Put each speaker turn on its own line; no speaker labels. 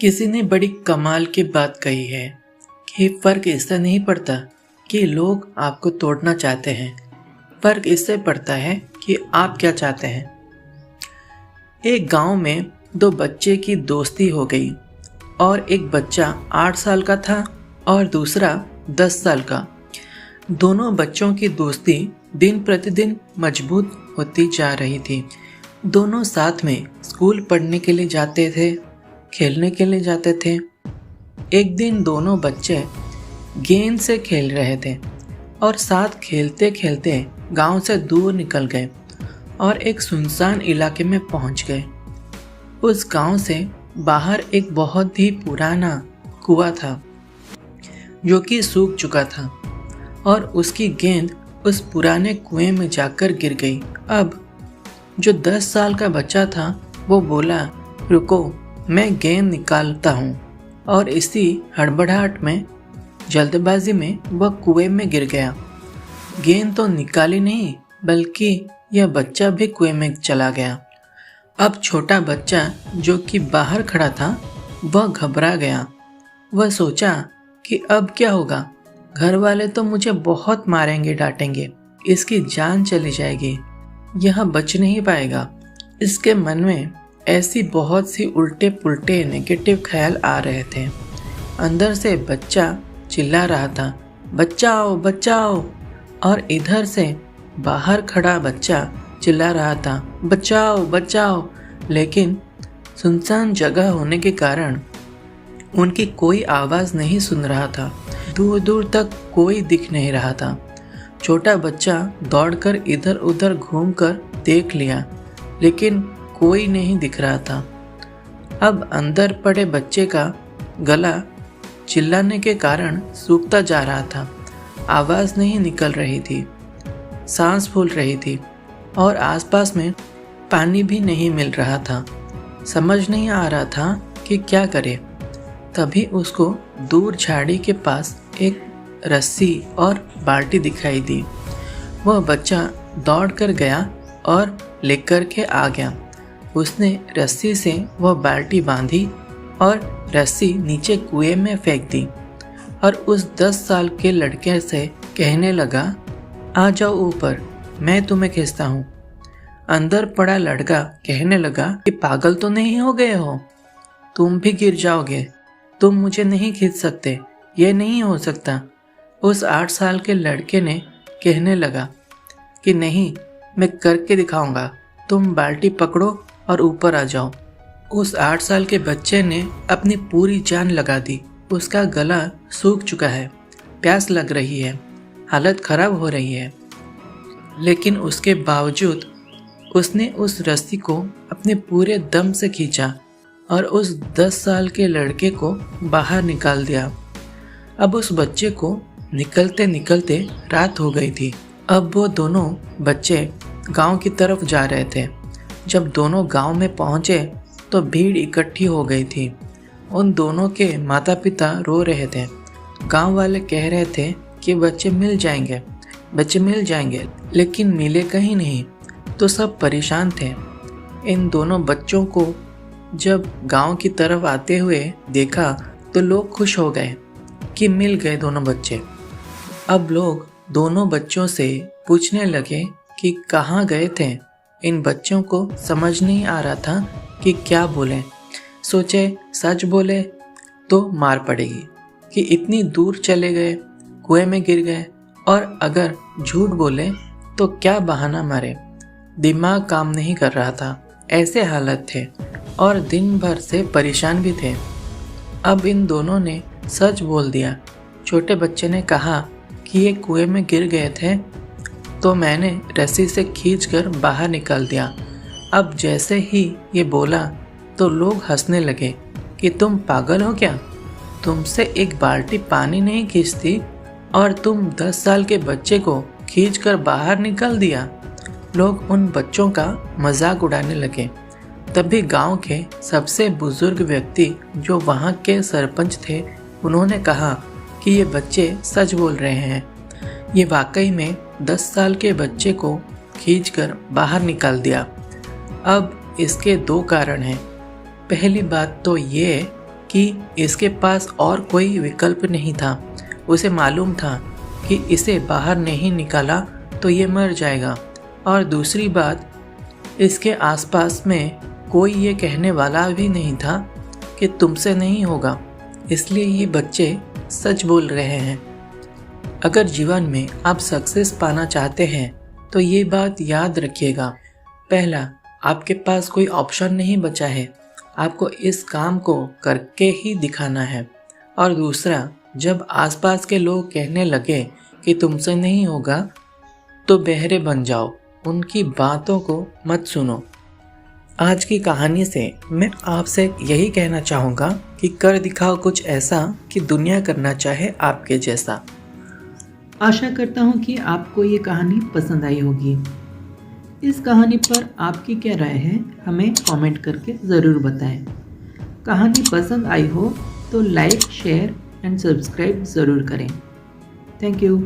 किसी ने बड़ी कमाल की बात कही है कि फर्क इससे नहीं पड़ता कि लोग आपको तोड़ना चाहते हैं, फर्क इससे पड़ता है कि आप क्या चाहते हैं। एक गांव में दो बच्चे की दोस्ती हो गई और एक बच्चा 8 साल का था और दूसरा 10 साल का। दोनों बच्चों की दोस्ती दिन प्रतिदिन मजबूत होती जा रही थी। दोनों साथ में स्कूल पढ़ने के लिए जाते थे, खेलने के लिए जाते थे। एक दिन दोनों बच्चे गेंद से खेल रहे थे और साथ खेलते खेलते गांव से दूर निकल गए और एक सुनसान इलाके में पहुंच गए। उस गांव से बाहर एक बहुत ही पुराना कुआं था जो कि सूख चुका था और उसकी गेंद उस पुराने कुएं में जाकर गिर गई। अब जो 10 साल का बच्चा था वो बोला, रुको, मैं गेंद निकालता हूँ, और इसी हड़बड़ाहट में, जल्दबाजी में वह कुएं में गिर गया। गेंद तो निकाली नहीं बल्कि यह बच्चा भी कुएं में चला गया। अब छोटा बच्चा जो कि बाहर खड़ा था वह घबरा गया। वह सोचा कि अब क्या होगा, घर वाले तो मुझे बहुत मारेंगे, डांटेंगे, इसकी जान चली जाएगी, यह बच नहीं पाएगा। इसके मन में ऐसी बहुत सी उल्टे पुल्टे नेगेटिव ख्याल आ रहे थे। अंदर से बच्चा चिल्ला रहा था, बचाओ बचाओ, और इधर से बाहर खड़ा बच्चा चिल्ला रहा था, बचाओ बचाओ। लेकिन सुनसान जगह होने के कारण उनकी कोई आवाज़ नहीं सुन रहा था। दूर दूर तक कोई दिख नहीं रहा था। छोटा बच्चा दौड़कर इधर उधर घूमकर देख लिया, लेकिन कोई नहीं दिख रहा था। अब अंदर पड़े बच्चे का गला चिल्लाने के कारण सूखता जा रहा था। आवाज़ नहीं निकल रही थी, सांस फूल रही थी और आसपास में पानी भी नहीं मिल रहा था। समझ नहीं आ रहा था कि क्या करे। तभी उसको दूर झाड़ी के पास एक रस्सी और बाल्टी दिखाई दी। वह बच्चा दौड़ कर गया और लेकर के आ गया। उसने रस्सी से वह बाल्टी बांधी और रस्सी नीचे कुएं में फेंक दी और उस 10 साल के लड़के से कहने लगा, आ जाओ ऊपर, मैं तुम्हें खींचता हूँ। अंदर पड़ा लड़का कहने लगा कि पागल तो नहीं हो गए हो, तुम भी गिर जाओगे, तुम मुझे नहीं खींच सकते, ये नहीं हो सकता। उस 8 साल के लड़के ने कहने लगा कि नहीं, मैं करके दिखाऊंगा, तुम बाल्टी पकड़ो और ऊपर आ जाओ। उस 8 साल के बच्चे ने अपनी पूरी जान लगा दी। उसका गला सूख चुका है, प्यास लग रही है, हालत खराब हो रही है, लेकिन उसके बावजूद उसने उस रस्सी को अपने पूरे दम से खींचा और उस 10 साल के लड़के को बाहर निकाल दिया। अब उस बच्चे को निकलते निकलते रात हो गई थी। अब वो दोनों बच्चे गांव की तरफ जा रहे थे। जब दोनों गांव में पहुंचे तो भीड़ इकट्ठी हो गई थी। उन दोनों के माता पिता रो रहे थे। गांव वाले कह रहे थे कि बच्चे मिल जाएंगे, बच्चे मिल जाएंगे, लेकिन मिले कहीं नहीं। तो सब परेशान थे। इन दोनों बच्चों को जब गांव की तरफ आते हुए देखा तो लोग खुश हो गए कि मिल गए दोनों बच्चे। अब लोग दोनों बच्चों से पूछने लगे कि कहाँ गए थे। इन बच्चों को समझ नहीं आ रहा था कि क्या बोलें। सोचे सच बोले तो मार पड़ेगी कि इतनी दूर चले गए, कुएं में गिर गए, और अगर झूठ बोले तो क्या बहाना मारे। दिमाग काम नहीं कर रहा था, ऐसे हालत थे और दिन भर से परेशान भी थे। अब इन दोनों ने सच बोल दिया। छोटे बच्चे ने कहा कि ये कुएं में गिर गए थे तो मैंने रस्सी से खींचकर बाहर निकाल दिया। अब जैसे ही ये बोला तो लोग हंसने लगे कि तुम पागल हो क्या, तुमसे एक बाल्टी पानी नहीं खींचती और तुम 10 साल के बच्चे को खींचकर बाहर निकाल दिया। लोग उन बच्चों का मजाक उड़ाने लगे। तभी गांव के सबसे बुजुर्ग व्यक्ति जो वहां के सरपंच थे, उन्होंने कहा कि ये बच्चे सच बोल रहे हैं, ये वाकई में 10 साल के बच्चे को खींचकर बाहर निकाल दिया। अब इसके 2 कारण हैं। पहली बात तो ये कि इसके पास और कोई विकल्प नहीं था। उसे मालूम था कि इसे बाहर नहीं निकाला तो ये मर जाएगा। और दूसरी बात, इसके आसपास में कोई ये कहने वाला भी नहीं था कि तुमसे नहीं होगा। इसलिए ये बच्चे सच बोल रहे हैं। अगर जीवन में आप सक्सेस पाना चाहते हैं तो ये बात याद रखिएगा। पहला, आपके पास कोई ऑप्शन नहीं बचा है, आपको इस काम को करके ही दिखाना है। और दूसरा, जब आसपास के लोग कहने लगे कि तुमसे नहीं होगा तो बहरे बन जाओ, उनकी बातों को मत सुनो। आज की कहानी से मैं आपसे यही कहना चाहूँगा कि कर दिखाओ कुछ ऐसा कि दुनिया करना चाहे आपके जैसा।
आशा करता हूँ कि आपको ये कहानी पसंद आई होगी। इस कहानी पर आपकी क्या राय है हमें कमेंट करके ज़रूर बताएं। कहानी पसंद आई हो तो लाइक, शेयर एंड सब्सक्राइब ज़रूर करें। Thank you.